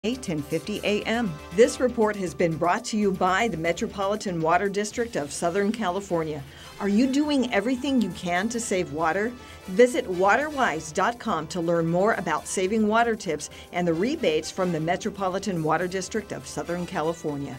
1050 a.m. This report has been brought to you by the Metropolitan Water District of Southern California. Are you doing everything you can to save water? Visit waterwise.com to learn more about saving water tips and the rebates from the Metropolitan Water District of Southern California.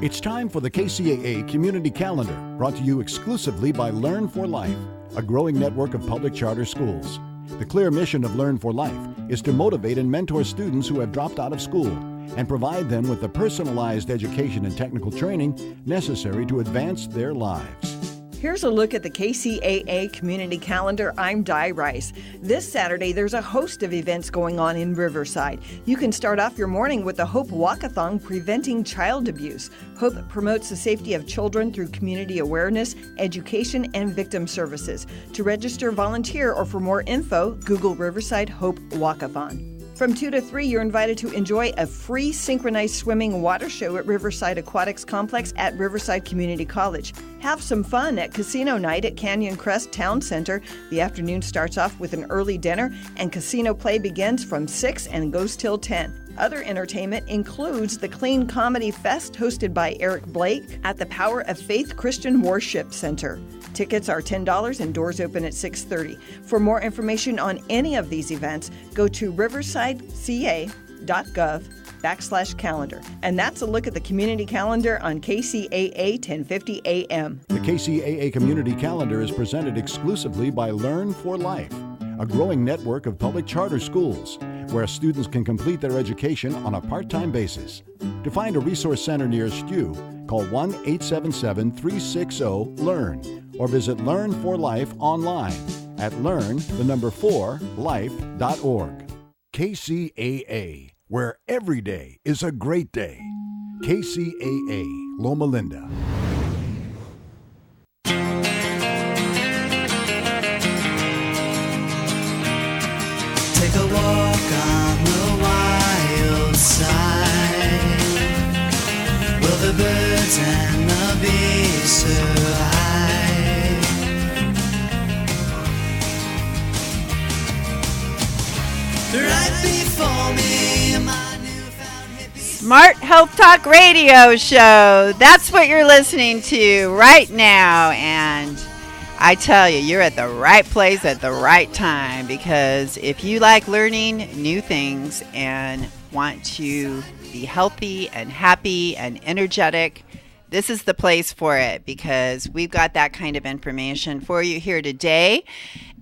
It's time for the KCAA Community Calendar, brought to you exclusively by Learn for Life, a growing network of public charter schools. The clear mission of Learn for Life is to motivate and mentor students who have dropped out of school and provide them with the personalized education and technical training necessary to advance their lives. Here's a look at the KCAA Community Calendar. I'm Di Rice. This Saturday, there's a host of events going on in Riverside. You can start off your morning with the Hope Walkathon Preventing Child Abuse. Hope promotes the safety of children through community awareness, education, and victim services. To register, volunteer, or for more info, Google Riverside Hope Walkathon. From 2 to 3, you're invited to enjoy a free synchronized swimming water show at Riverside Aquatics Complex at Riverside Community College. Have some fun at Casino Night at Canyon Crest Town Center. The afternoon starts off with an early dinner, and casino play begins from 6 and goes till 10. Other entertainment includes the Clean Comedy Fest hosted by Eric Blake at the Power of Faith Christian Worship Center. Tickets are $10 and doors open at 6:30. For more information on any of these events, go to riversideca.gov/calendar. And that's a look at the community calendar on KCAA 1050 AM. The KCAA Community Calendar is presented exclusively by Learn for Life, a growing network of public charter schools where students can complete their education on a part-time basis. To find a resource center nearest you, call 1-877-360-LEARN or visit Learn for Life online at learn4life.org. KCAA, where every day is a great day. KCAA, Loma Linda. Take a walk on the wild side, where the birds and the bees survive. Right before me, my newfound hippie. Smart Health Talk Radio Show. That's what you're listening to right now. And I tell you, you're at the right place at the right time, because if you like learning new things and want to be healthy and happy and energetic, this is the place for it, because we've got that kind of information for you here today.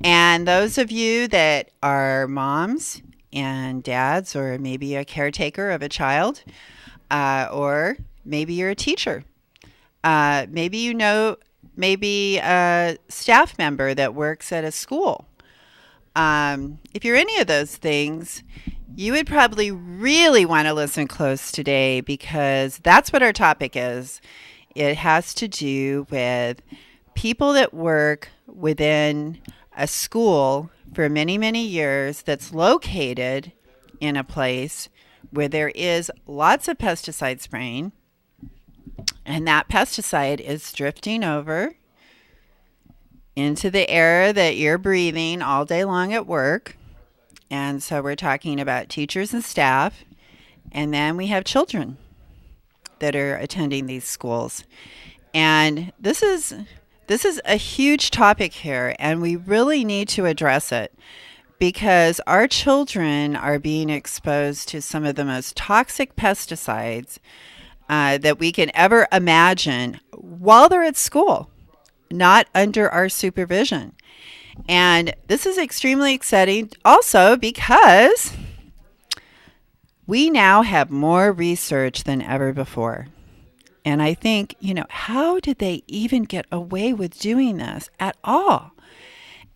And those of you that are moms and dads, or maybe a caretaker of a child, or maybe you're a teacher, maybe a staff member that works at a school. If you're any of those things, you would probably really want to listen close today, because that's what our topic is. It has to do with people that work within a school for many, many years that's located in a place where there is lots of pesticide spraying, and that pesticide is drifting over into the air that you're breathing all day long at work. And so we're talking about teachers and staff, and then we have children that are attending these schools. And this is a huge topic here, and we really need to address it, because our children are being exposed to some of the most toxic pesticides that we can ever imagine while they're at school, not under our supervision. And this is extremely exciting also because we now have more research than ever before. And I think, how did they even get away with doing this at all?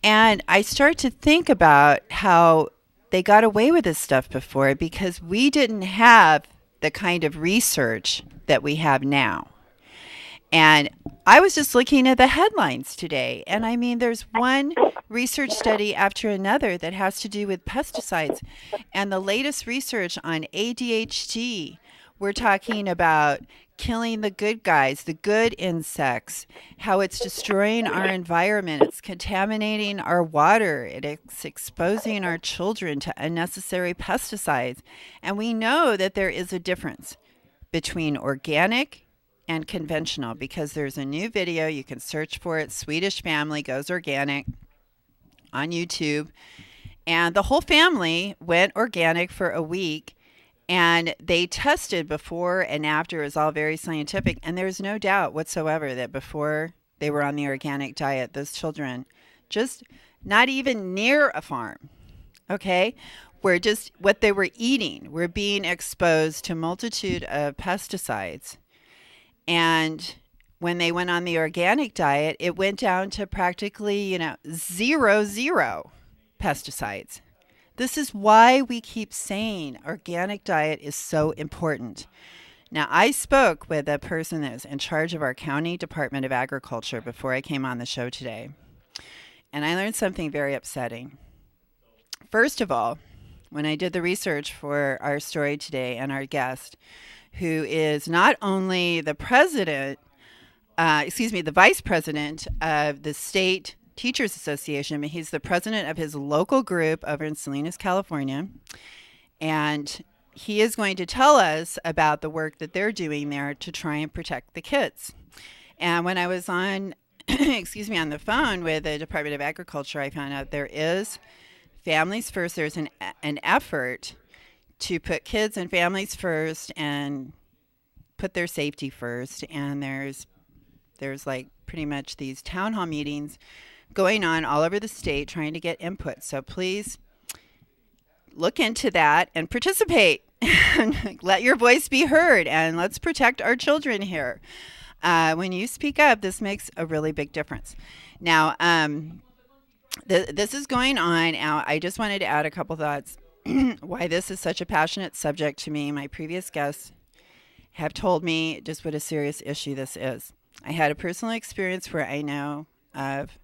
And I start to think about how they got away with this stuff before, because we didn't have the kind of research that we have now. And I was just looking at the headlines today, and I mean, there's one research study after another that has to do with pesticides. And the latest research on ADHD We're talking about killing the good guys, the good insects, how it's destroying our environment, it's contaminating our water, it's exposing our children to unnecessary pesticides. And we know that there is a difference between organic and conventional, because there's a new video, you can search for it, Swedish Family Goes Organic on YouTube. And the whole family went organic for a week, and they tested before and after. It was all very scientific. And there's no doubt whatsoever that before they were on the organic diet, those children just not even near a farm, okay, were just what they were eating, were being exposed to a multitude of pesticides. And when they went on the organic diet, it went down to practically, zero pesticides. This is why we keep saying organic diet is so important. Now, I spoke with a person that was in charge of our county Department of Agriculture before I came on the show today, and I learned something very upsetting. First of all, when I did the research for our story today and our guest, who is not only the the vice president of the state Teachers Association, but he's the president of his local group over in Salinas, California. And he is going to tell us about the work that they're doing there to try and protect the kids. And when I was on, on the phone with the Department of Agriculture, I found out there is Families First. There's an effort to put kids and families first and put their safety first. And there's like pretty much these town hall meetings going on all over the state trying to get input. So please look into that and participate. Let your voice be heard, and let's protect our children here. When you speak up, this makes a really big difference. Now, this is going on. Now, I just wanted to add a couple thoughts why this is such a passionate subject to me. My previous guests have told me just what a serious issue this is. I had a personal experience where I know of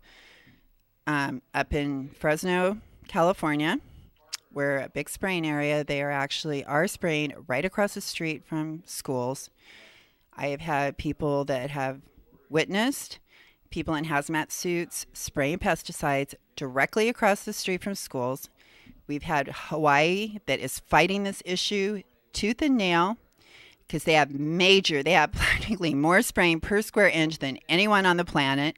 up in Fresno, California, we're a big spraying area. They are spraying right across the street from schools. I have had people that have witnessed people in hazmat suits spraying pesticides directly across the street from schools. We've had Hawaii that is fighting this issue tooth and nail because they have practically more spraying per square inch than anyone on the planet.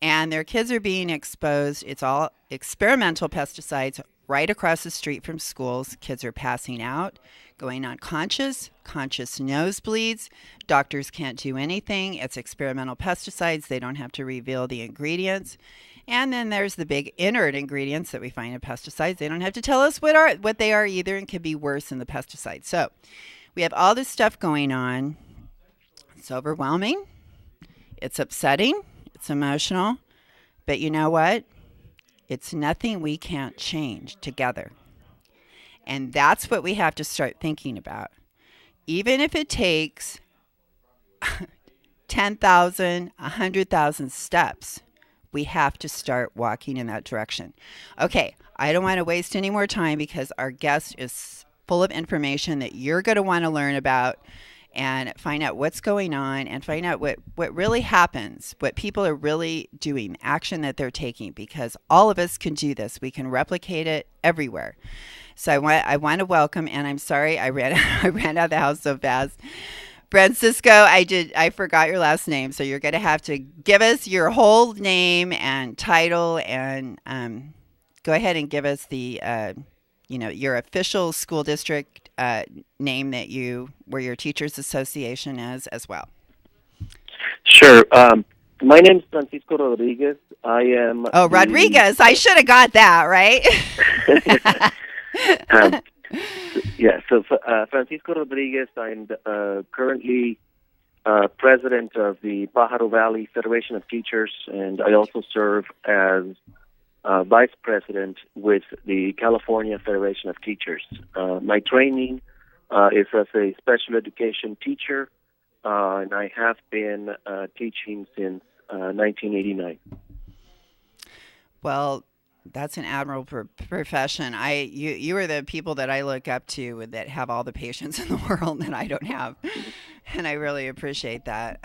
And their kids are being exposed. It's all experimental pesticides right across the street from schools. Kids are passing out, going unconscious, conscious nosebleeds. Doctors can't do anything. It's experimental pesticides. They don't have to reveal the ingredients. And then there's the big inert ingredients that we find in pesticides. They don't have to tell us what they are either, and can be worse than the pesticides. So we have all this stuff going on. It's overwhelming. It's upsetting. It's emotional. But you know what? It's nothing we can't change together. And that's what we have to start thinking about. Even if it takes 10,000, 100,000 steps, we have to start walking in that direction. Okay, I don't want to waste any more time because our guest is full of information that you're going to want to learn about and find out what's going on and find out what really happens, what people are really doing, action that they're taking, because all of us can do this. We can replicate it everywhere. So I want to welcome, and I'm sorry I ran out of the house so fast. Francisco, I forgot your last name, so you're going to have to give us your whole name and title, and go ahead and give us the your official school district name where your teachers association is as well. Sure. My name is Francisco Rodriguez. I am. Oh, Rodriguez! I should have got that right. So Francisco Rodriguez. I'm currently president of the Pajaro Valley Federation of Teachers, and I also serve as vice president with the California Federation of Teachers. My training is as a special education teacher, and I have been teaching since 1989. Well, That's an admirable profession. You are the people that I look up to that have all the patience in the world that I don't have, and I really appreciate that.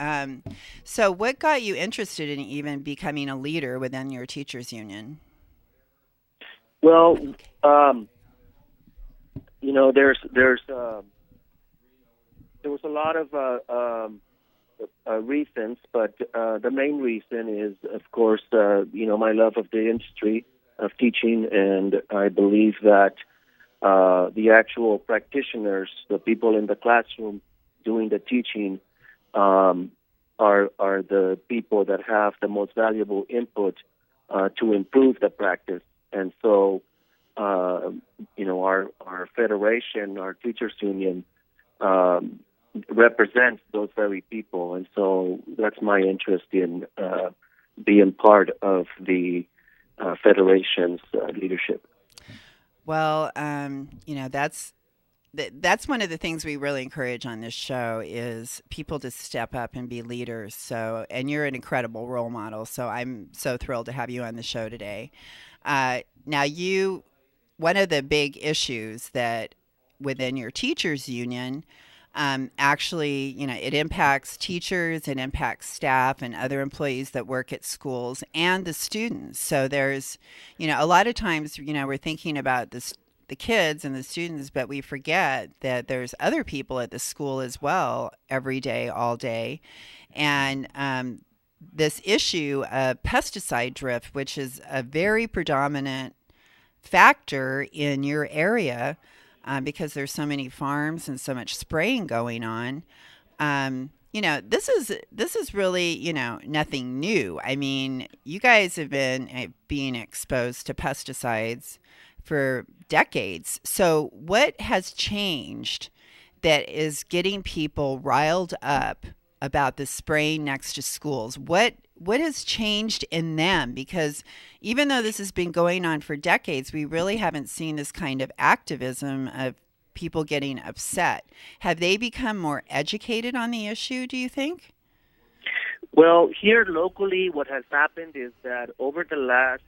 So, what got you interested in even becoming a leader within your teachers union? Well, um, there was a lot of reasons, but the main reason is, of course, my love of the industry of teaching, and I believe that the actual practitioners, the people in the classroom doing the teaching, um, are the people that have the most valuable input to improve the practice. And so, our federation, our teachers union, um, represents those very people, and so that's my interest in being part of the federation's leadership. Well, that's one of the things we really encourage on this show is people to step up and be leaders. So, and you're an incredible role model. So I'm so thrilled to have you on the show today. Now, one of the big issues that within your teachers union, actually, it impacts teachers, it impacts staff and other employees that work at schools and the students. So there's, a lot of times, we're thinking about this, the kids and the students, but we forget that there's other people at the school as well, every day, all day. And this issue of pesticide drift, which is a very predominant factor in your area, because there's so many farms and so much spraying going on. This is really, nothing new. I mean, you guys have been being exposed to pesticides for decades. So what has changed that is getting people riled up about the spraying next to schools? What has changed in them? Because even though this has been going on for decades, we really haven't seen this kind of activism of people getting upset. Have they become more educated on the issue, do you think? Well, here locally, what has happened is that over the last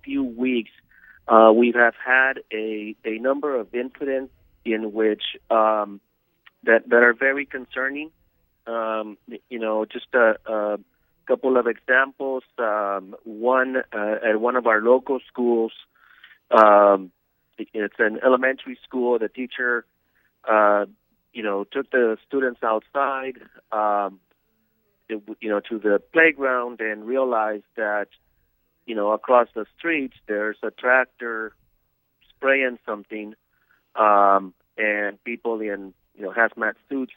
few weeks, we have had a number of incidents in which that are very concerning. Just a couple of examples. One at one of our local schools, it's an elementary school. The teacher, took the students outside, to the playground and realized that, across the street there's a tractor spraying something, and people in, hazmat suits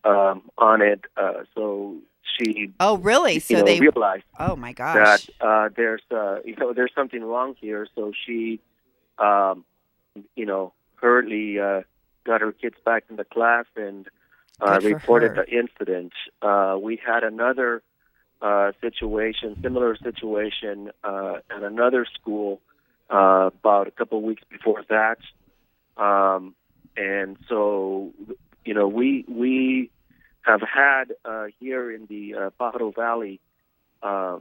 on it. So she, Oh, really? So they realized Oh my gosh. that there's something wrong here. So she, hurriedly got her kids back in the class and Good for reported her. the incident. We had another similar situation at another school about a couple of weeks before that. And so, we have had here in the Pajaro Valley, a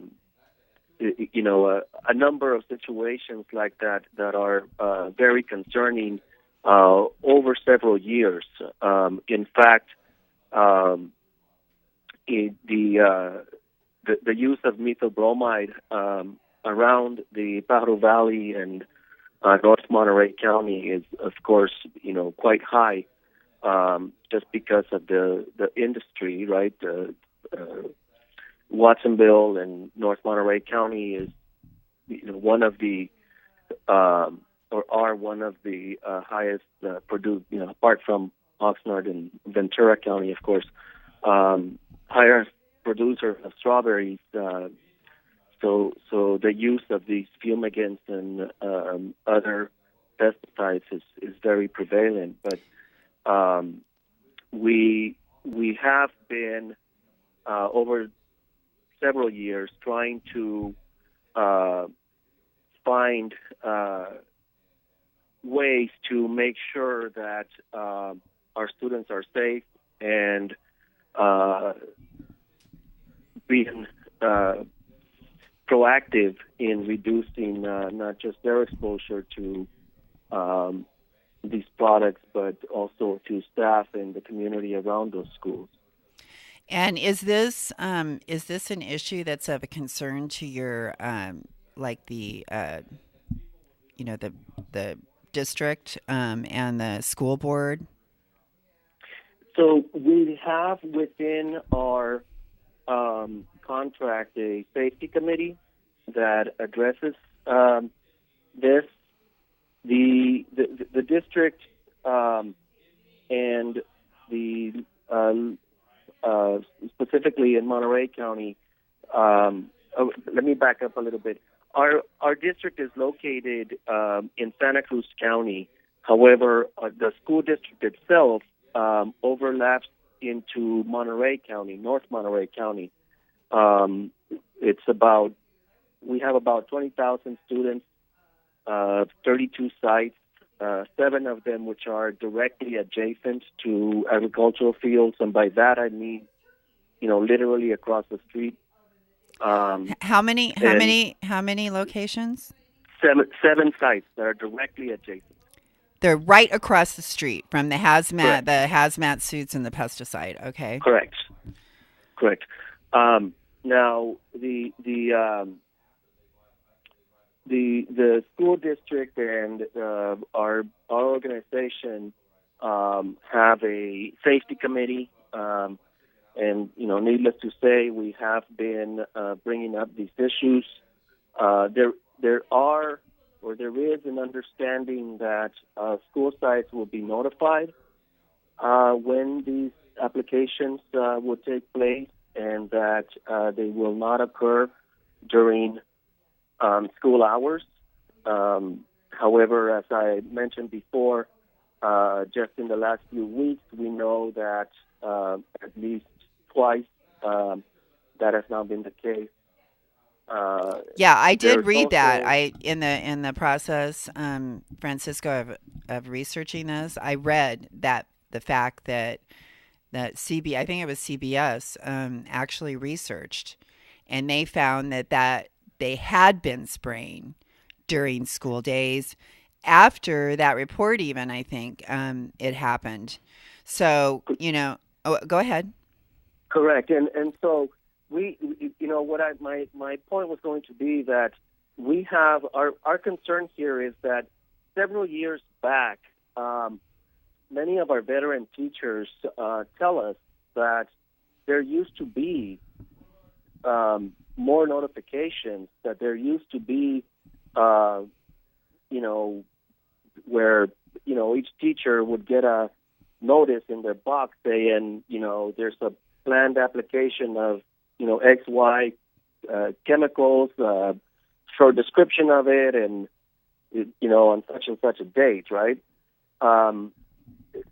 number of situations like that are very concerning over several years. In fact, the use of methyl bromide around the Pajaro Valley and North Monterey County is, of course, quite high, just because of the industry, right? Watsonville and North Monterey County is, one of the or are one of the highest produced, apart from Oxnard and Ventura County, of course, highest producer of strawberries. So the use of these fumigants and other pesticides is very prevalent. But we have been over several years trying to find ways to make sure that our students are safe and being proactive in reducing not just their exposure to these products, but also to staff and the community around those schools. And is this an issue that's of a concern to your like the district and the school board? So we have within our contract a safety committee that addresses this. The district and the specifically in Monterey County. Let me back up a little bit. Our district is located in Santa Cruz County. However, the school district itself overlaps into Monterey County, North Monterey County. We have about 20,000 students, 32 sites, 7 of them which are directly adjacent to agricultural fields, and by that I mean, literally across the street. How many locations? Seven sites that are directly adjacent. They're right across the street from the Correct. hazmat suits and the pesticide. Okay. Correct. Now the school district and our organization have a safety committee, and needless to say, we have been bringing up these issues. There is an understanding that school sites will be notified when these applications will take place, and that they will not occur during school hours. However, as I mentioned before, just in the last few weeks, we know that at least twice that has not been the case. Yeah, I did read also, that. In the process, Francisco, of researching this, I read that the fact that I think it was CBS, actually researched, and they found that they had been spraying during school days. After that report, even I think it happened. So go ahead. Correct, and so we, my point was going to be that we have our concern here is that several years back, many of our veteran teachers tell us that there used to be more notifications, that there used to be, where, each teacher would get a notice in their box saying, there's a planned application of, XY chemicals, short description of it, and, on such and such a date, right?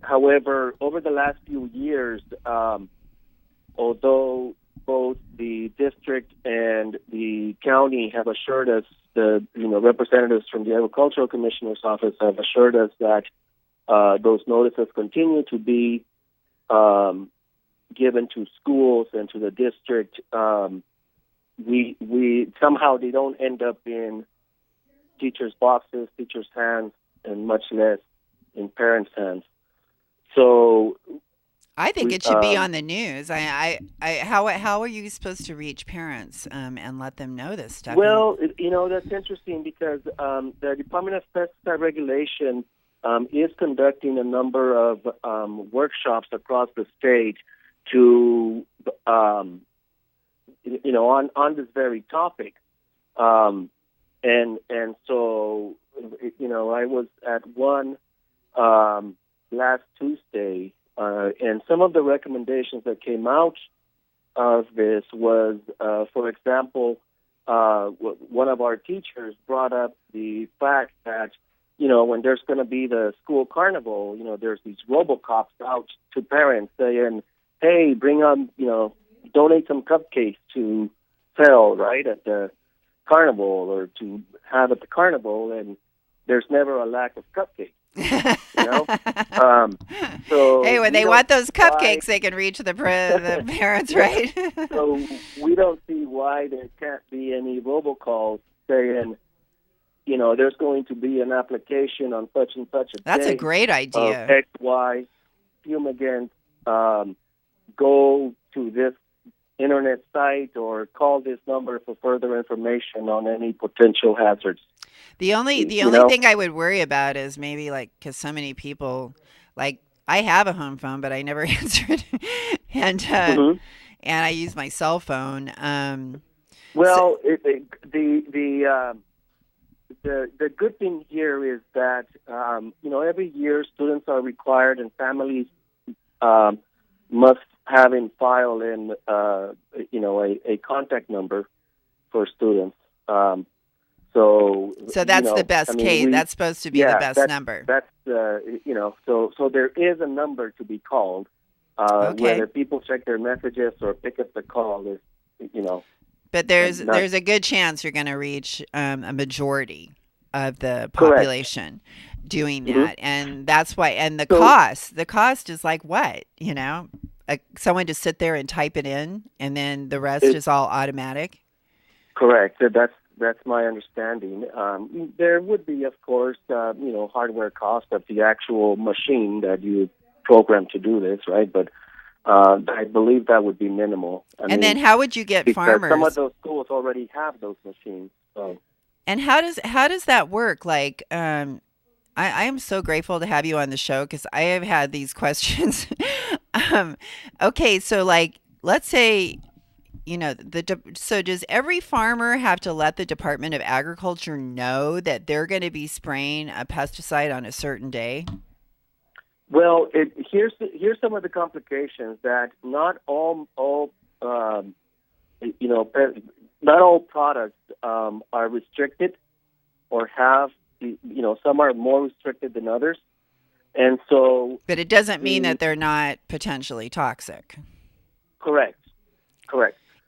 However, over the last few years, although both the district and the county have assured us, the representatives from the Agricultural Commissioner's Office have assured us that those notices continue to be given to schools and to the district. We somehow they don't end up in teachers' boxes, teachers' hands, and much less in parents' hands. So I think it should be on the news. How are you supposed to reach parents and let them know this stuff? Well, that's interesting because the Department of Pesticide Regulation is conducting a number of workshops across the state to, on this very topic, and so I was at one last Tuesday. And some of the recommendations that came out of this was, for example, one of our teachers brought up the fact that, when there's going to be the school carnival, there's these robocops out to parents saying, hey, bring on, donate some cupcakes to sell, right, at the carnival or to have at the carnival, and there's never a lack of cupcakes. You know, so Hey, when we they don't want those see why- cupcakes, they can reach the parents, right? So we don't see why there can't be any robocalls saying, there's going to be an application on such and such a That's a day great of idea. X, Y, fumigant, go to this internet site or call this number for further information on any potential hazards. The only You only know? thing I would worry about is maybe like because so many people like I have a home phone, but I never answer it, Mhm. and I use my cell phone. Well, the good thing here is that every year students are required and families must have in file a contact number for students. So that's the best case. That's supposed to be the best number. That's so there is a number to be called. Okay. Whether people check their messages or pick up the call is But there's a good chance you're going to reach a majority of the Correct. population doing that, and that's why. And the cost is like what someone to sit there and type it in, and then the rest is all automatic. Correct. That's my understanding. There would be, of course, hardware cost of the actual machine that you program to do this, right? But I believe that would be minimal. Then how would you get because farmers? Some of those schools already have those machines. So. And how does that work? Like, I am so grateful to have you on the show because I have had these questions. Okay, so like, let's say, so does every farmer have to let the Department of Agriculture know that they're going to be spraying a pesticide on a certain day? Well, here's some of the complications that not all products are restricted or have some are more restricted than others, and so. But it doesn't mean that they're not potentially toxic. Correct.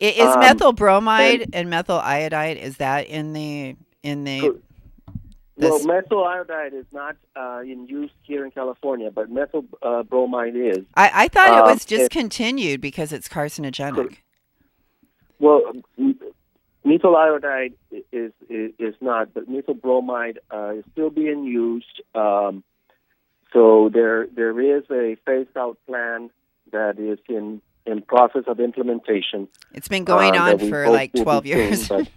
Is methyl bromide and methyl iodide, is that in the? Well, methyl iodide is not in use here in California, but methyl bromide is. I thought it was discontinued because it's carcinogenic. Well, methyl iodide is not, but methyl bromide is still being used. So there is a phase-out plan that is in process of implementation. It's been going on for like 12 years. But,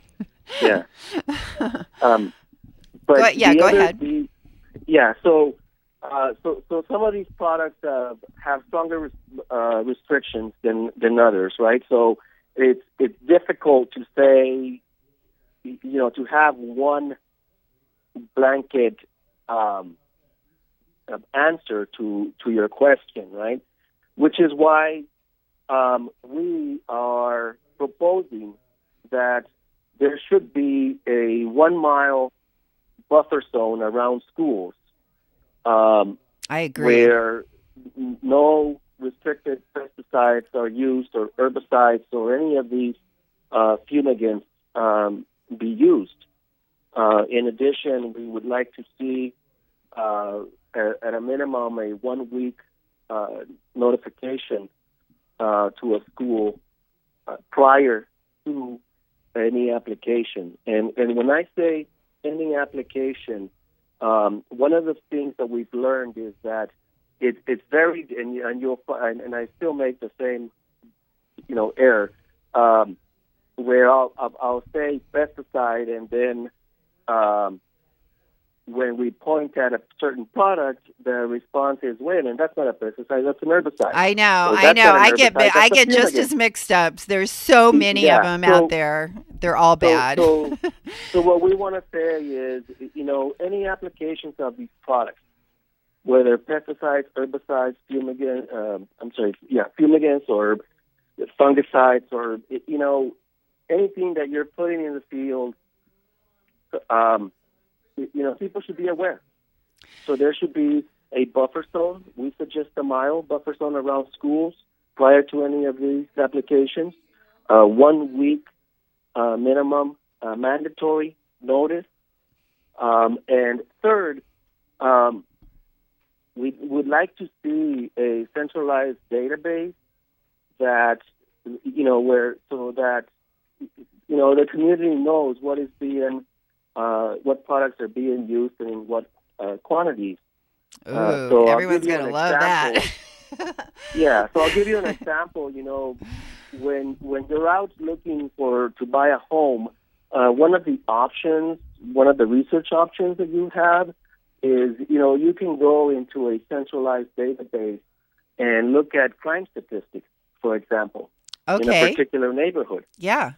yeah. But go ahead. So some of these products have stronger restrictions than others, right? So it's difficult to say, to have one blanket answer to your question, right? Which is why we are proposing that there should be a 1 mile buffer zone around schools. I agree. Where no restricted pesticides are used or herbicides or any of these fumigants be used. In addition, we would like to see at a minimum a 1 week notification to a school prior to any application. And when I say any application, one of the things that we've learned is that it's very, and you'll find, and I still make the same, error, where I'll say pesticide, and then when we point at a certain product, the response is when, and that's not a pesticide, that's an herbicide. I know. So that's not an herbicide, I that's a get just fumigant. as mixed up. There's so many of them out there. They're all bad. So what we want to say is, any applications of these products, whether pesticides, herbicides, fumigants or fungicides, or anything that you're putting in the field, people should be aware. So there should be a buffer zone. We suggest a mile buffer zone around schools prior to any of these applications. 1 week minimum mandatory notice. And third, we would like to see a centralized database that, where so that, the community knows what is being, what products are being used and in what quantities. Ooh, So everyone's going to love that. Yeah, so I'll give you an example. When you're out looking to buy a home, one of the research options that you have is, you can go into a centralized database and look at crime statistics, for example, in a particular neighborhood. Yeah.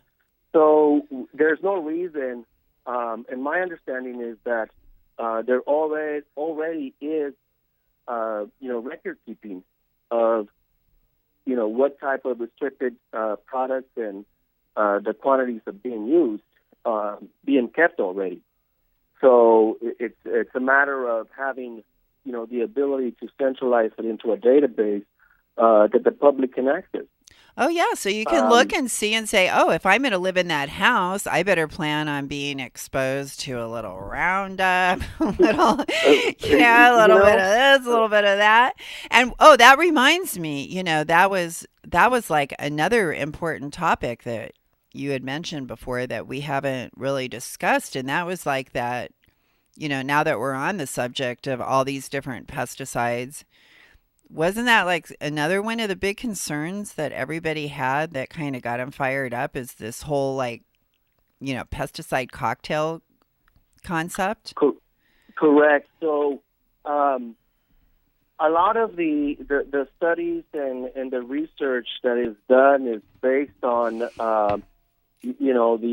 So there's no reason, and my understanding is that there already is, record keeping of, what type of restricted products and the quantities of being used being kept already. So it's a matter of having, the ability to centralize it into a database that the public can access. Oh, yeah. So you can look and see and say, oh, if I'm going to live in that house, I better plan on being exposed to a little Roundup, a little, a little bit of this, a little bit of that. And, that reminds me, that was like another important topic that you had mentioned before that we haven't really discussed. And that was like that, now that we're on the subject of all these different pesticides, wasn't that like another one of the big concerns that everybody had that kind of got them fired up is this whole pesticide cocktail concept? Correct. So a lot of the studies and the research that is done is based on, the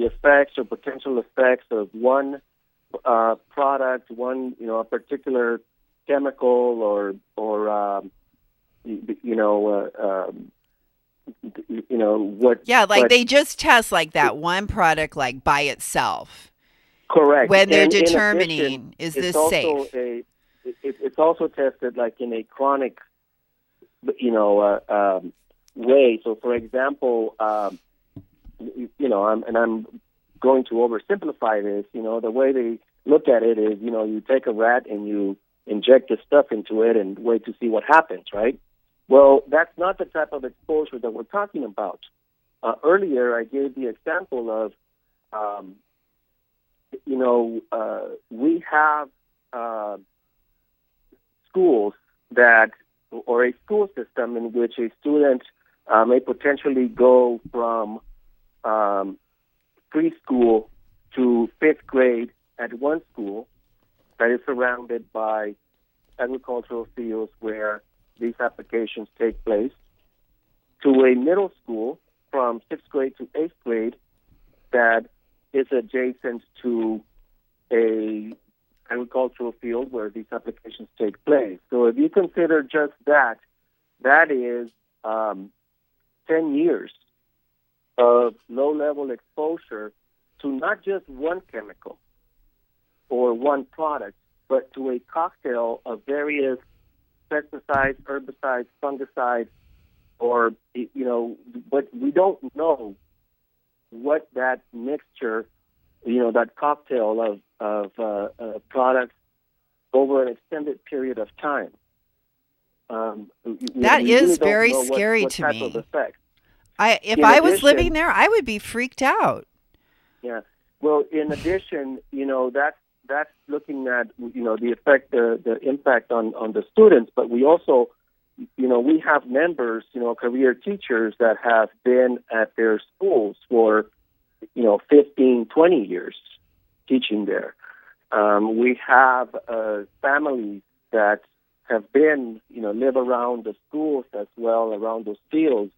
effects or potential effects of one product, a particular chemical or what? Yeah, like they just test like that one product like by itself. Correct. When they're And determining, is this safe? It's also tested like in a chronic, way. So, for example, I'm going to oversimplify this. The way they look at it is, you take a rat and you inject the stuff into it and wait to see what happens, right? Well, that's not the type of exposure that we're talking about. Earlier, I gave the example of, we have schools or a school system in which a student may potentially go from preschool to fifth grade at one school that is surrounded by agricultural fields where these applications take place, to a middle school from sixth grade to eighth grade that is adjacent to a agricultural field where these applications take place. So if you consider just that is 10 years of low-level exposure to not just one chemical or one product, but to a cocktail of various pesticides, herbicides, fungicides, or, but we don't know what that mixture, that cocktail of products over an extended period of time. That is very scary to me. If I was living there, I would be freaked out. Yeah. Well, in addition, that's looking at, the effect, the impact on the students, but we also, we have members, career teachers that have been at their schools for, 15, 20 years teaching there. We have families that have been, live around the schools as well, around those fields,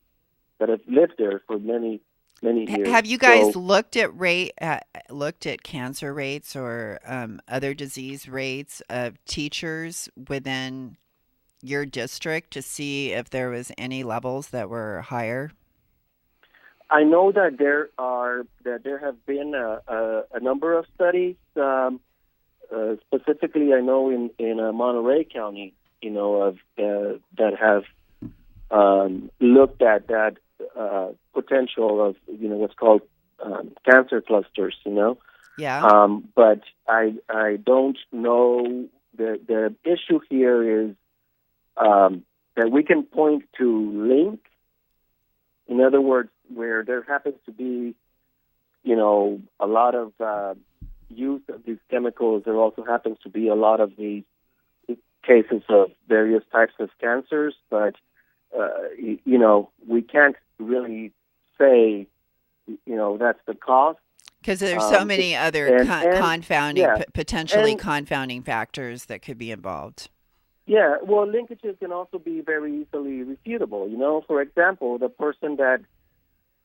that have lived there for many years. Have you guys looked at cancer rates or other disease rates of teachers within your district to see if there was any levels that were higher? I know that there have been a number of studies. Specifically, I know in Monterey County, that have looked at that potential of what's called cancer clusters. Yeah. But I don't know. The issue here is that we can point to link. In other words, where there happens to be, a lot of use of these chemicals, there also happens to be a lot of these cases of various types of cancers, but we can't really say, that's the cause. Because there's so many other potentially confounding factors that could be involved. Yeah, well, linkages can also be very easily refutable. For example, the person that,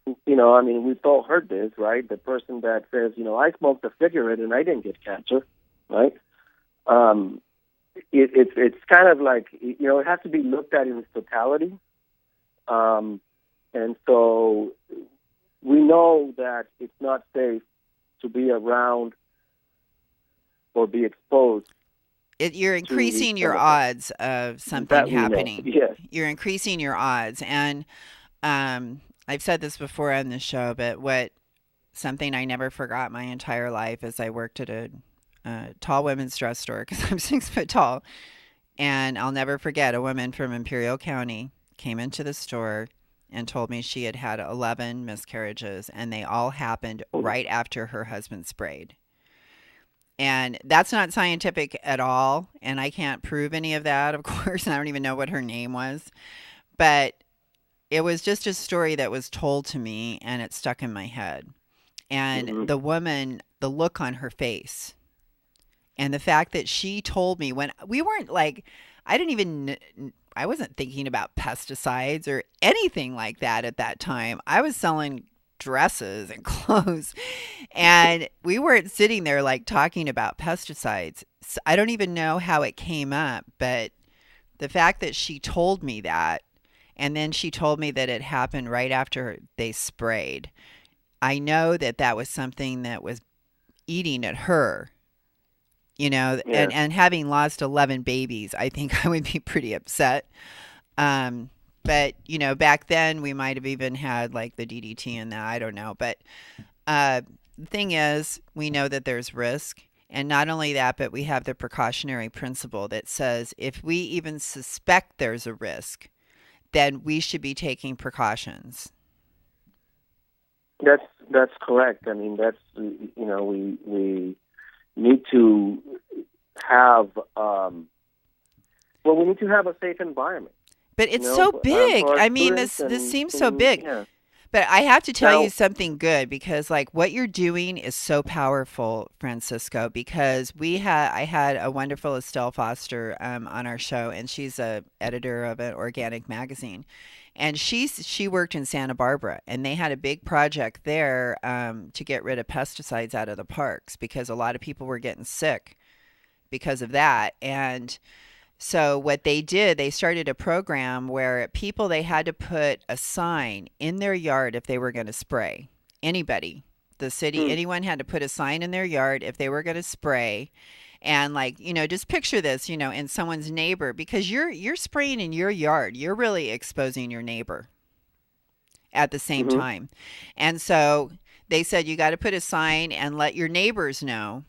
we've all heard this, right? The person that says, I smoked a cigarette and I didn't get cancer, right? It's kind of like, it has to be looked at in its totality. And so we know that it's not safe to be around or be exposed. You're increasing your odds of something happening. Yes. You're increasing your odds. And I've said this before on the show, but something I never forgot my entire life is I worked at a tall women's dress store because I'm 6 foot tall. And I'll never forget a woman from Imperial County came into the store and told me she had had 11 miscarriages, and they all happened right after her husband sprayed. And that's not scientific at all, and I can't prove any of that, of course. I don't even know what her name was. But it was just a story that was told to me, and it stuck in my head. And the woman, the look on her face, and the fact that she told me when we weren't like, I wasn't thinking about pesticides or anything like that at that time. I was selling dresses and clothes, and we weren't sitting there like talking about pesticides. So I don't even know how it came up, but the fact that she told me that, and then she told me that it happened right after they sprayed, I know that was something that was eating at her. And having lost 11 babies, I think I would be pretty upset. But, back then we might have even had like the DDT in that. I don't know. But the thing is, we know that there's risk. And not only that, but we have the precautionary principle that says if we even suspect there's a risk, then we should be taking precautions. That's correct. I mean, we need to have we need to have a safe environment. But it's so big. I mean, this seems so big. Yeah. But I have to tell you something good, because like what you're doing is so powerful, Francisco, because I had a wonderful Estelle Foster on our show, and she's a editor of an organic magazine. And she worked in Santa Barbara, and they had a big project there to get rid of pesticides out of the parks, because a lot of people were getting sick because of that. And so what they did, they started a program where they had to put a sign in their yard if they were going to spray. Anybody, the city, anyone had to put a sign in their yard if they were going to spray. And just picture this, in someone's neighbor, because you're spraying in your yard. You're really exposing your neighbor at the same time. And so they said you got to put a sign and let your neighbors know.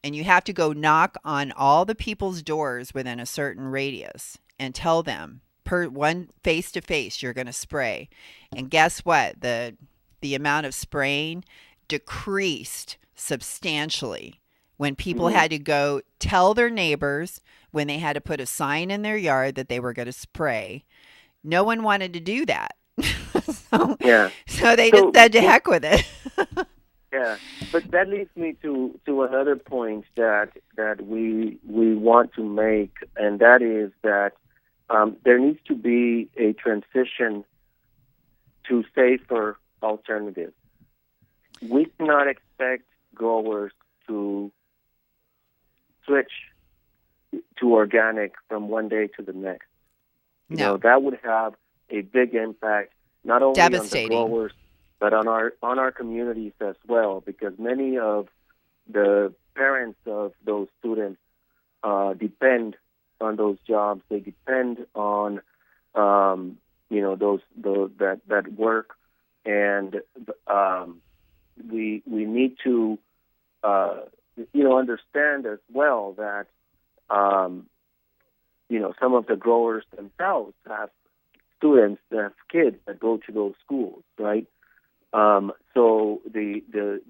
And you have to go knock on all the people's doors within a certain radius and tell them per one face to face you're going to spray. And guess what? The amount of spraying decreased substantially when people had to go tell their neighbors, when they had to put a sign in their yard that they were going to spray. No one wanted to do that. So they just said to heck with it. Yeah, but that leads me to another point that we want to make, and that is that there needs to be a transition to safer alternatives. We cannot expect growers to switch to organic from one day to the next. That would have a big impact, not only on the growers, but on our communities as well, because many of the parents of those students depend on those jobs. They depend on that work, and we need to understand as well that some of the growers themselves have students, that have kids that go to those schools, right? So the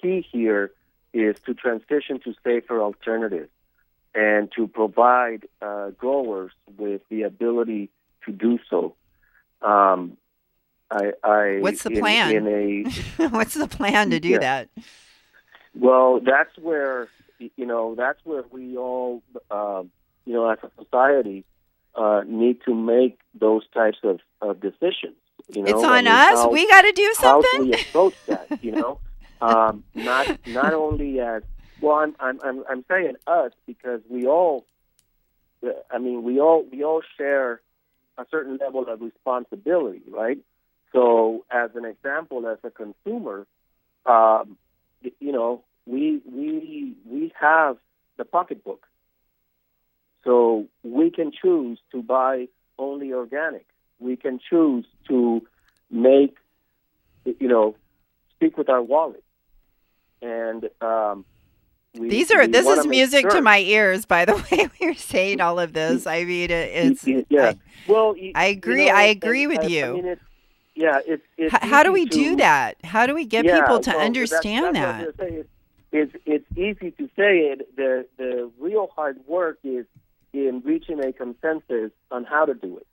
key here is to transition to safer alternatives and to provide growers with the ability to do so. What's the plan? What's the plan to do that? Well, that's where we all, as a society, need to make those types of decisions. It's on us. We got to do something. How do we approach that? Not only as well. I'm saying us because we all share a certain level of responsibility, right? So, as an example, as a consumer, we have the pocketbook, so we can choose to buy only organic. We can choose to speak with our wallet, and this is music to my ears. By the way, we're saying all of this. I mean, it's yeah. I agree. I agree with you. How do we do that? How do we get people to understand that? It's easy to say it. The real hard work is in reaching a consensus on how to do it.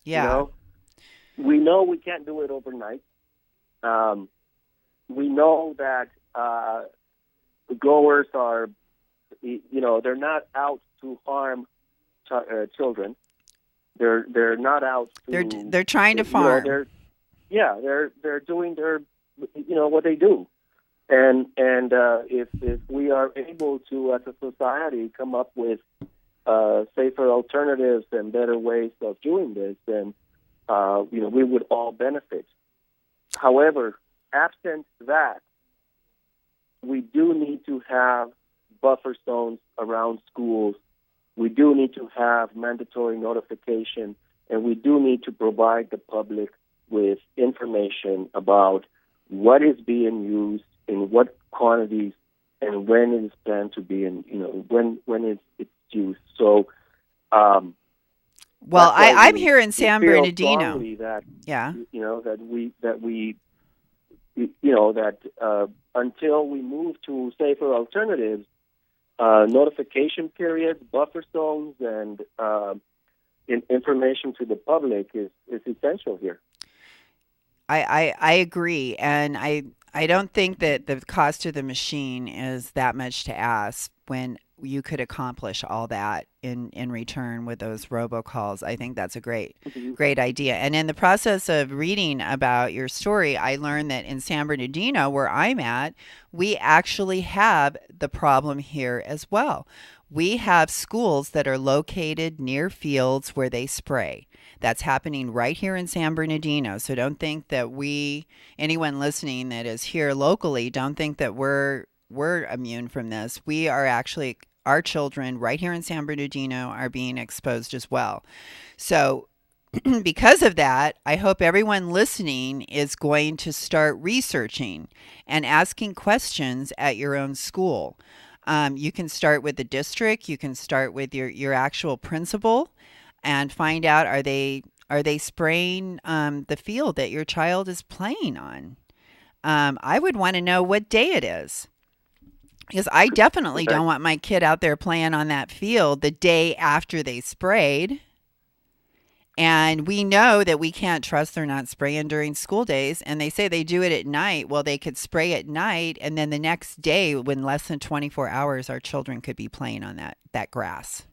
Yeah. We know we can't do it overnight. We know that the growers are, they're not out to harm children. They're not out to. They're trying to farm. They're doing their, what they do, and if we are able to, as a society, come up with safer alternatives and better ways of doing this, then we would all benefit. However, absent that, we do need to have buffer zones around schools. We do need to have mandatory notification, and we do need to provide the public with information about what is being used, in what quantities, and when it is planned to be in, when it's used. So, I'm here in San Bernardino. That until we move to safer alternatives, notification periods, buffer zones, and information to the public is essential here. I agree, and I don't think that the cost of the machine is that much to ask when you could accomplish all that in return with those robocalls. I think that's a great idea. And in the process of reading about your story, I learned that in San Bernardino, where I'm at, we actually have the problem here as well. We have schools that are located near fields where they spray. That's happening right here in San Bernardino. So don't think that anyone listening that is here locally, don't think that we're immune from this. We are actually, our children right here in San Bernardino are being exposed as well. So because of that, I hope everyone listening is going to start researching and asking questions at your own school. You can start with the district. You can start with your actual principal and find out, are they spraying the field that your child is playing on? I would want to know what day it is, because I definitely don't want my kid out there playing on that field the day after they sprayed. And we know that we can't trust they're not spraying during school days. And they say they do it at night. Well, they could spray at night, and then the next day, when less than 24 hours, our children could be playing on that grass.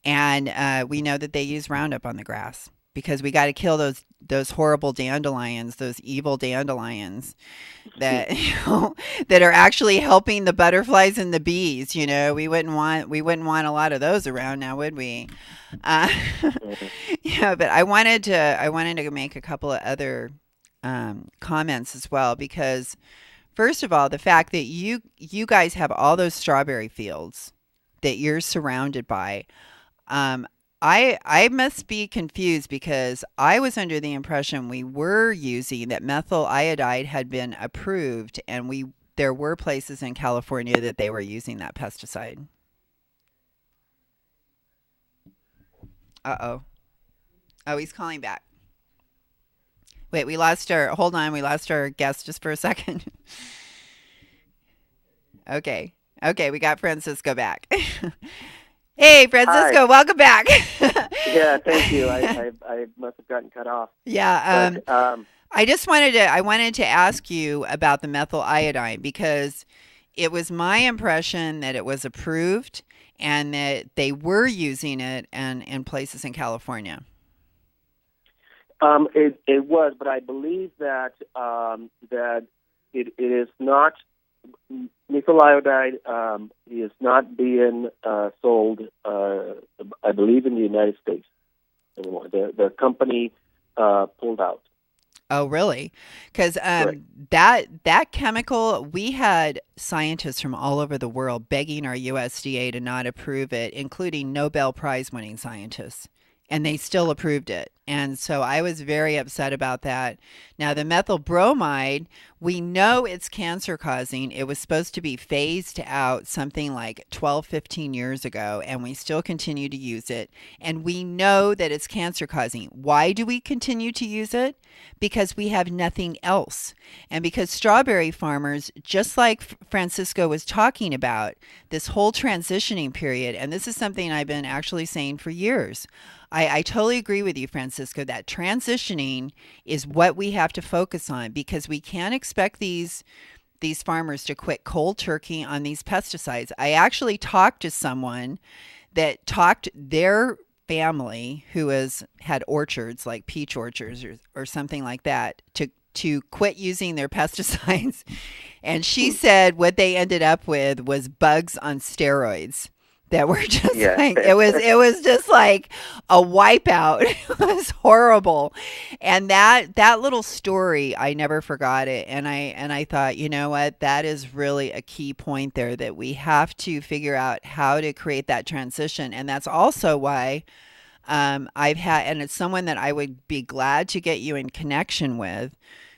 And we know that they use Roundup on the grass, because we got to kill those horrible dandelions, those evil dandelions that that are actually helping the butterflies and the bees. We wouldn't want a lot of those around now, would we? But I wanted to make a couple of other comments as well, because first of all, the fact that you guys have all those strawberry fields that you're surrounded by. I must be confused, because I was under the impression we were using that methyl iodide had been approved, and there were places in California that they were using that pesticide. Uh-oh. Oh, he's calling back. Wait, hold on, we lost our guest just for a second. Okay, we got Francisco back. Hey, Francisco, Hi. welcome back. Yeah, thank you. I must have gotten cut off. Yeah, But, I wanted to ask you about the methyl iodine because it was my impression that it was approved and that they were using it in places in California. it was, but I believe that that it is not methyl iodide. Is not being sold. I believe in the United States anymore. The company pulled out. Oh, really? Because Correct. that chemical, we had scientists from all over the world begging our USDA to not approve it, including Nobel Prize winning scientists, and they still approved it. And so I was very upset about that. Now, the methyl bromide, we know it's cancer causing. It was supposed to be phased out something like 12, 15 years ago, and we still continue to use it. And we know that it's cancer causing. Why do we continue to use it? Because we have nothing else. And because strawberry farmers, just like Francisco was talking about, this whole transitioning period, and this is something I've been actually saying for years. I totally agree with you, Francisco, that transitioning is what we have to focus on because we can't expect these farmers to quit cold turkey on these pesticides. I actually talked to someone that talked their family who had orchards like peach orchards or something like that to quit using their pesticides. And she said what they ended up with was bugs on steroids. That were just like it was just like a wipeout. It was horrible. And that little story, I never forgot it. And I thought, you know what, that is really a key point there, that we have to figure out how to create that transition. And that's also why I've had, and it's someone that I would be glad to get you in connection with,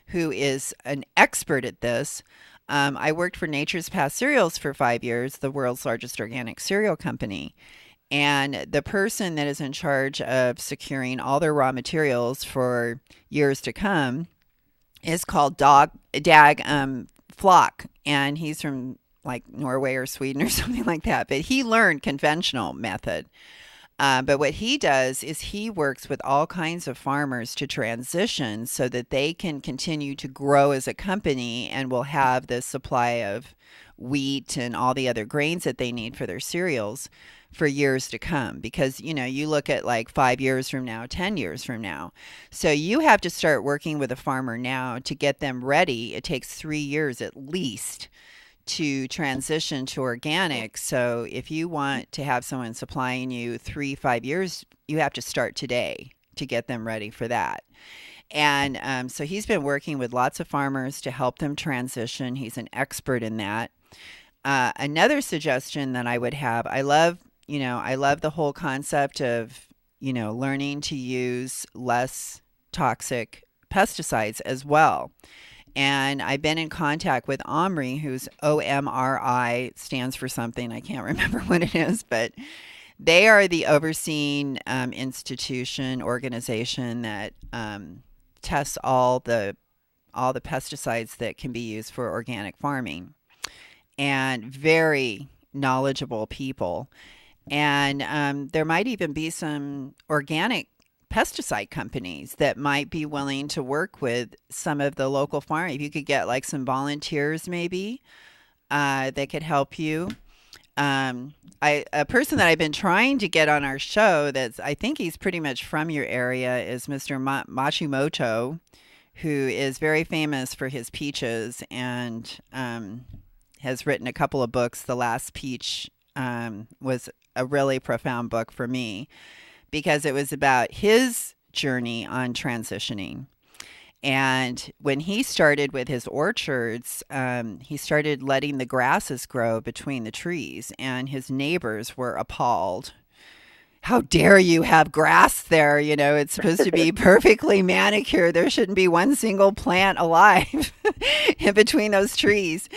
who is an expert at this. I worked for Nature's Past Cereals for 5 years, the world's largest organic cereal company. And the person that is in charge of securing all their raw materials for years to come is called Dag Flock. And he's from like Norway or Sweden or something like that. But he learned conventional method. But what he does is he works with all kinds of farmers to transition so that they can continue to grow as a company and will have the supply of wheat and all the other grains that they need for their cereals for years to come. Because, you know, you look at like 5 years from now, 10 years from now. So you have to start working with a farmer now to get them ready. It takes 3 years at least to transition to organic. So if you want to have someone supplying you 3-5 years, you have to start today to get them ready for that. And so he's been working with lots of farmers to help them transition. He's an expert in that. Another suggestion that I would have, I love the whole concept of, learning to use less toxic pesticides as well. And I've been in contact with Omri, who's OMRI, stands for something. I can't remember what it is, but they are the overseeing organization that tests all the pesticides that can be used for organic farming. And very knowledgeable people. And there might even be some organic pesticide companies that might be willing to work with some of the local farmers. If you could get like some volunteers maybe that could help you. A person that I've been trying to get on our show I think he's pretty much from your area is Mr. Machimoto, who is very famous for his peaches and has written a couple of books. The Last Peach was a really profound book for me, because it was about his journey on transitioning. And when he started with his orchards, he started letting the grasses grow between the trees, and his neighbors were appalled how dare you have grass there? It's supposed to be perfectly manicured. There shouldn't be one single plant alive in between those trees.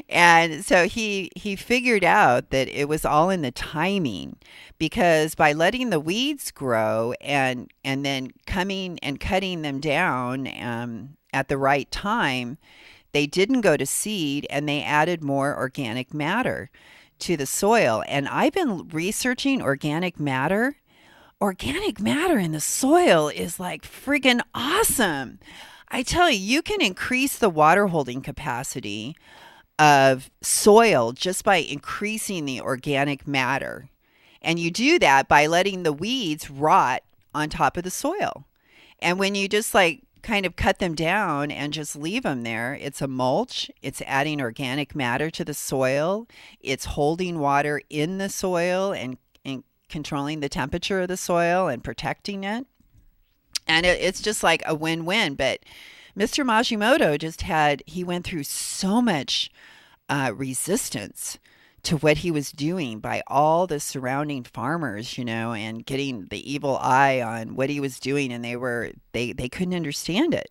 And so he figured out that it was all in the timing, because by letting the weeds grow and then coming and cutting them down at the right time, they didn't go to seed, and they added more organic matter to the soil. And I've been researching organic matter. Organic matter in the soil is like friggin' awesome. I tell you, you can increase the water holding capacity of soil just by increasing the organic matter. And you do that by letting the weeds rot on top of the soil. And when you just kind of cut them down and just leave them there, it's a mulch. It's adding organic matter to the soil. It's holding water in the soil and controlling the temperature of the soil and protecting it. And it's just like a win-win. But Mr. Majimoto he went through so much resistance to what he was doing by all the surrounding farmers, and getting the evil eye on what he was doing, and they couldn't understand it.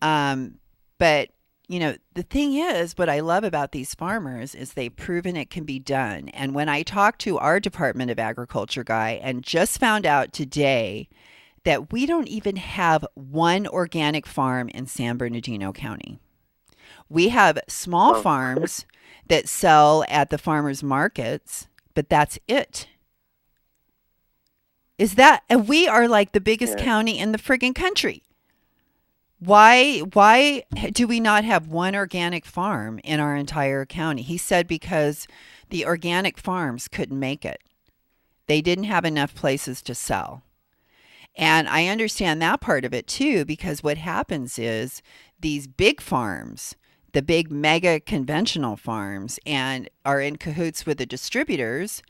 But the thing is, what I love about these farmers is they've proven it can be done. And when I talked to our Department of Agriculture guy and just found out today that we don't even have one organic farm in San Bernardino County. We have small farms that sell at the farmers markets, but that's it. And we are like the biggest county in the friggin' country. Why do we not have one organic farm in our entire county? He said because the organic farms couldn't make it. They didn't have enough places to sell. And I understand that part of it too, because what happens is these big farms, the big mega conventional farms, and are in cahoots with the distributors,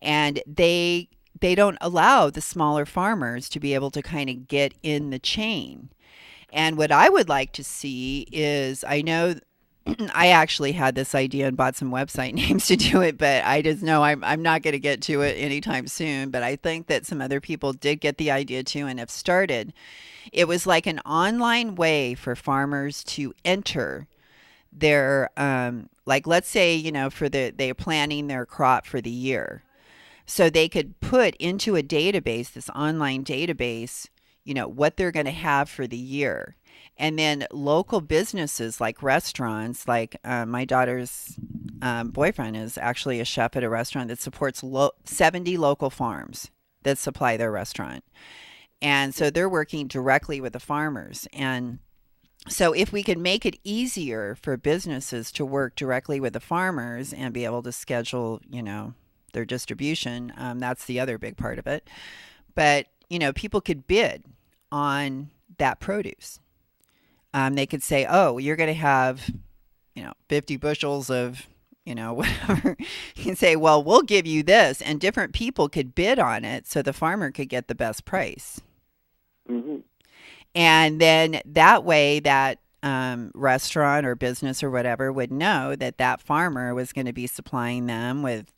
and they don't allow the smaller farmers to be able to kind of get in the chain. And what I would like to see is, I know I actually had this idea and bought some website names to do it, but I just know I'm not going to get to it anytime soon. But I think that some other people did get the idea too and have started. It was like an online way for farmers to enter their, let's say, they're planning their crop for the year. So they could put into a database, this online database, what they're going to have for the year. And then local businesses like restaurants, like my daughter's boyfriend is actually a chef at a restaurant that supports 70 local farms that supply their restaurant. And so they're working directly with the farmers. And so if we could make it easier for businesses to work directly with the farmers and be able to schedule, their distribution, that's the other big part of it. But, people could bid on that produce. They could say, oh, you're going to have, 50 bushels of, whatever. You can say, well, we'll give you this. And different people could bid on it so the farmer could get the best price. Mm-hmm. And then that way that restaurant or business or whatever would know that that farmer was going to be supplying them with,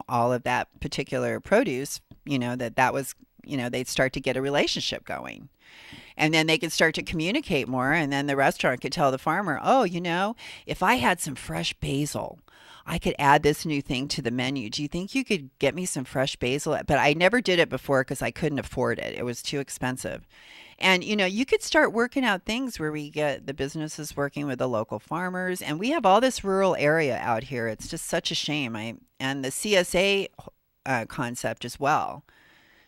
all of that particular produce, that was, they'd start to get a relationship going. And then they could start to communicate more. And then the restaurant could tell the farmer, oh, if I had some fresh basil, I could add this new thing to the menu. Do you think you could get me some fresh basil? But I never did it before because I couldn't afford it. It was too expensive. And, you could start working out things where we get the businesses working with the local farmers. And we have all this rural area out here. It's just such a shame. And the CSA concept as well.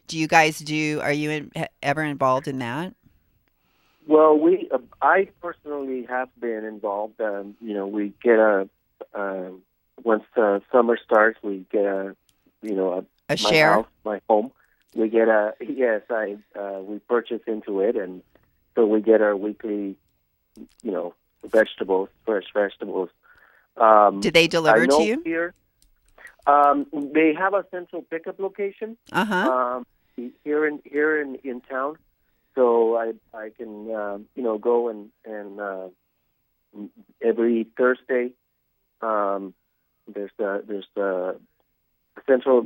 Do you guys are you ever involved in that? Well, I personally have been involved. We get once summer starts, we get a share? house, my home. We get we purchase into it, and so we get our weekly, vegetables, fresh vegetables. Do they deliver to you? Here, they have a central pickup location. Here in town, so I can go and every Thursday there's the central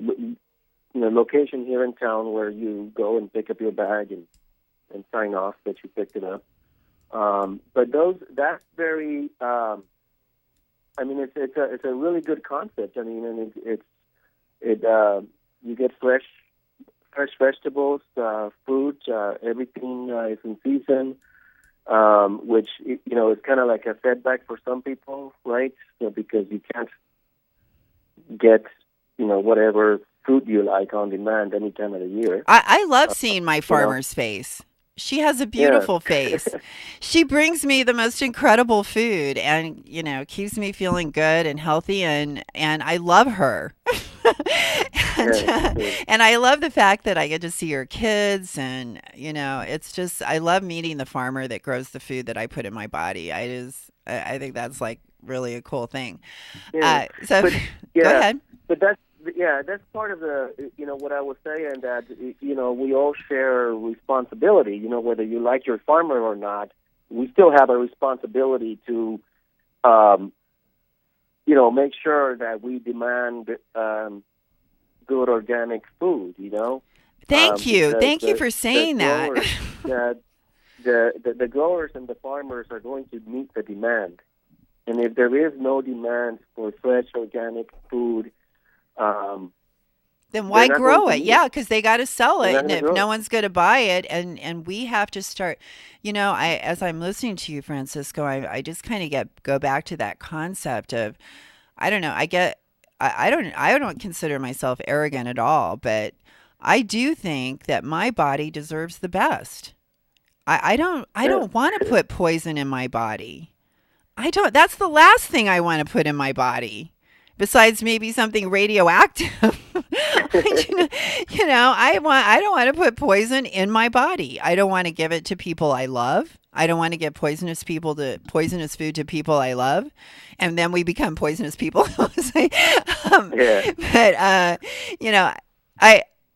location here in town where you go and pick up your bag and sign off that you picked it up. But that's very. It's a really good concept. I mean, and you get fresh vegetables, fruit, everything is in season. Which is kind of like a setback for some people, right? So because you can't get whatever fruit you like on demand any time of the year. I love seeing my farmer's face. She has a beautiful face. She brings me the most incredible food and, keeps me feeling good and healthy and I love her. And I love the fact that I get to see her kids and, it's just, I love meeting the farmer that grows the food that I put in my body. I think that's like really a cool thing. Yeah. Go ahead. But that's part of the, what I was saying, that, we all share responsibility, whether you like your farmer or not, we still have a responsibility to, make sure that we demand good organic food, Thank you. Thank you for saying that. The growers and the farmers are going to meet the demand. And if there is no demand for fresh organic food, then why grow it? Yeah, because they got to sell it, and if no one's going to buy it, and we have to start. As I'm listening to you, Francisco, I just kind of go back to that concept of, I don't know. I don't consider myself arrogant at all, but I do think that my body deserves the best. I don't want to put poison in my body. That's the last thing I want to put in my body. Besides maybe something radioactive, I don't want to put poison in my body. I don't want to give it to people I love. I don't want to give poisonous food to people I love, and then we become poisonous people. But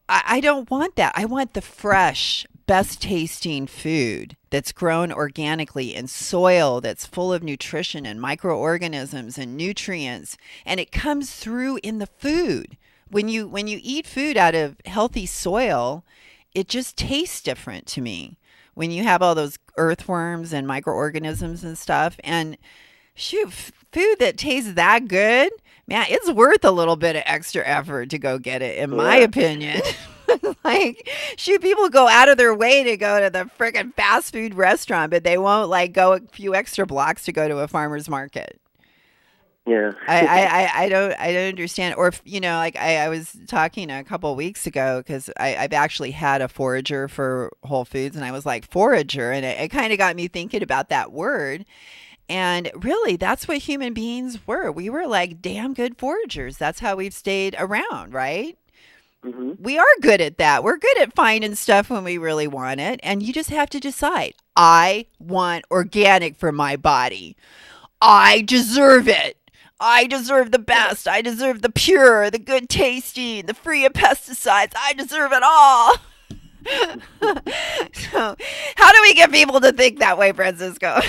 I don't want that. I want the fresh, best tasting food that's grown organically in soil that's full of nutrition and microorganisms and nutrients, and it comes through in the food. When you eat food out of healthy soil, it just tastes different to me. When you have all those earthworms and microorganisms and stuff, and food that tastes that good, man, it's worth a little bit of extra effort to go get it, in my opinion. People go out of their way to go to the freaking fast food restaurant, but they won't go a few extra blocks to go to a farmer's market. Yeah. I don't understand. Or, I was talking a couple of weeks ago because I've actually had a forager for Whole Foods, and I was like, forager, and it kind of got me thinking about that word. And really, that's what human beings were. We were like damn good foragers. That's how we've stayed around, right? Mm-hmm. We are good at that. We're good at finding stuff when we really want it. And you just have to decide, I want organic for my body. I deserve it. I deserve the best. I deserve the pure, the good tasting, the free of pesticides. I deserve it all. So, how do we get people to think that way, Francisco?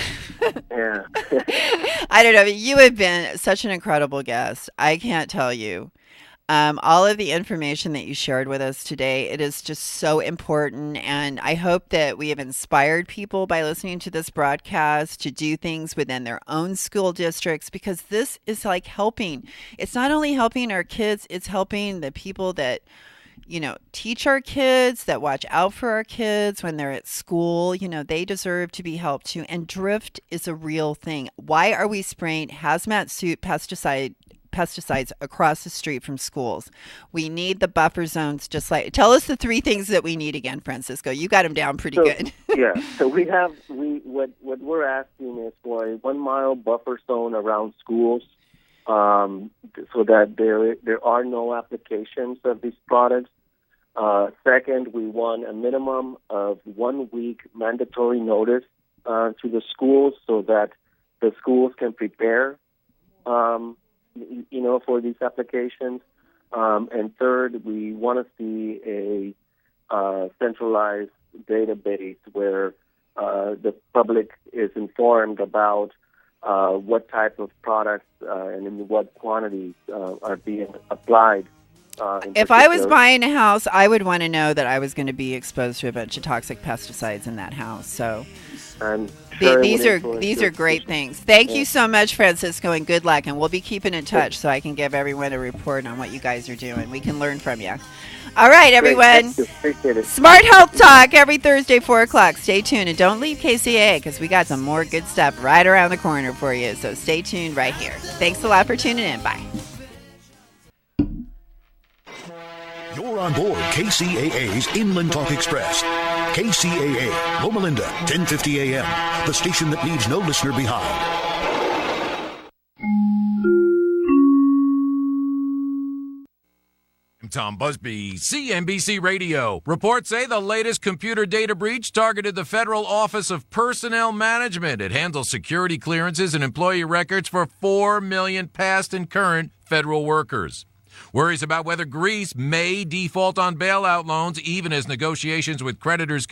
Yeah. I don't know. You have been such an incredible guest. I can't tell you. All of the information that you shared with us today, it is just so important. And I hope that we have inspired people by listening to this broadcast to do things within their own school districts, because this is like helping. It's not only helping our kids, it's helping the people that, teach our kids, that watch out for our kids when they're at school. They deserve to be helped too. And drift is a real thing. Why are we spraying hazmat suit pesticides across the street from schools? We need the buffer zones. Tell us the three things that we need again, Francisco. You got them down pretty good. So what we're asking is for a 1 mile buffer zone around schools, so that there are no applications of these products. Second, we want a minimum of 1 week mandatory notice to the schools, so that the schools can prepare for these applications. And third, we want to see a centralized database where the public is informed about what type of products and in what quantities are being applied If I was buying a house, I would want to know that I was going to be exposed to a bunch of toxic pesticides in that house. So these are great things. Thank you so much, Francisco, and good luck. And we'll be keeping in touch so I can give everyone a report on what you guys are doing. We can learn from you. All right, everyone. Appreciate it. Smart Health Talk every Thursday, 4 o'clock. Stay tuned and don't leave KCAA because we got some more good stuff right around the corner for you. So stay tuned right here. Thanks a lot for tuning in. Bye. You're on board KCAA's Inland Talk Express. KCAA, Loma Linda, 1050 AM, the station that leaves no listener behind. I'm Tom Busby, CNBC Radio. Reports say the latest computer data breach targeted the Federal Office of Personnel Management. It handles security clearances and employee records for 4 million past and current federal workers. Worries about whether Greece may default on bailout loans even as negotiations with creditors